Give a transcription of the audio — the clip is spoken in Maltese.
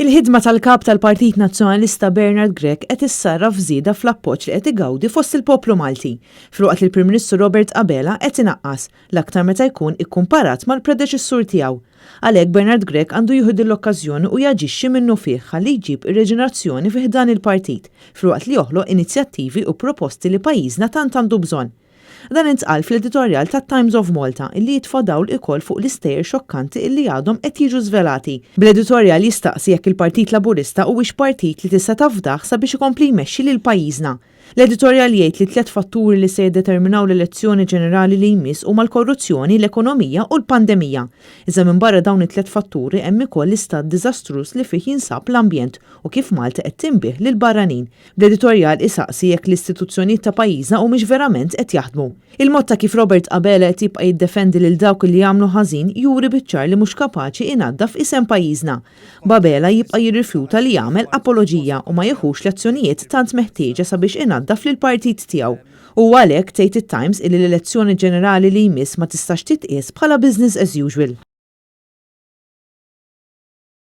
Il-ħidma tal-kap tal-Partit Nazzjonalista Bernard Grech qed issarraf żieda fl-appoġġ li qed igawdi fost il-poplu Malti, filwaqt li l-Prim Ministru Robert Abela qed inaqqas l-aktar meta jkun ikkumparat mal-predeċessur tiegħu. Għalhekk Bernard Grech għandu jieħu l-okkażjoni u jaġixxi minnu fih ħalli jġib ir-reġenerazzjoni fih dan il-partit, filwaqt li joħloq inizjattivi u proposti li pajjiżna tant għandu bżonn. Dan intqal fl-editorjal tat-Times of Malta illi jitfa' dawl ikoll fuq l-istejjer xokkanti illi għadhom qed jiġu żvelati. Bl-editorjal jistaqsi jekk il-Partit Laburista huwiex partit li tista' tafdaħ sabiex ikompli jmexxi lil pajjiżna. L-editorjal jgħid li 3 fatturi li se jiddeterminaw l-elezzjoni ġenerali li jmiss huma l-korruzzjoni, l-ekonomija u l-pandemija. Iżda minn barra dawn it-3 fatturi hemm ukoll l-istat diżastruż li fih jinsab l-ambjent u kif Malta qed tinbih lil barranin. Bl-editorjal isaqsi jekk l-istituzzjonijiet ta' pajjiżna humiex verament qed jaħdmu. Il-mod ta' kif Robert Abela qed jibqa' jiddefendi lil dawk li jagħmlu ħażin juri biċ-ċar li mhux kapaċi inaddaf isem pajjiżna. Babela jibqa' jirrifjuta li jagħmel apoloġija u ma jieħux l-azzjonijiet tant meħtieġa sabiex inaddaf lill-partit tiegħu. U għalhekk tgħid it-Times illi l-elezzjoni ġenerali li jmiss ma tistax titqies bħala business as usual.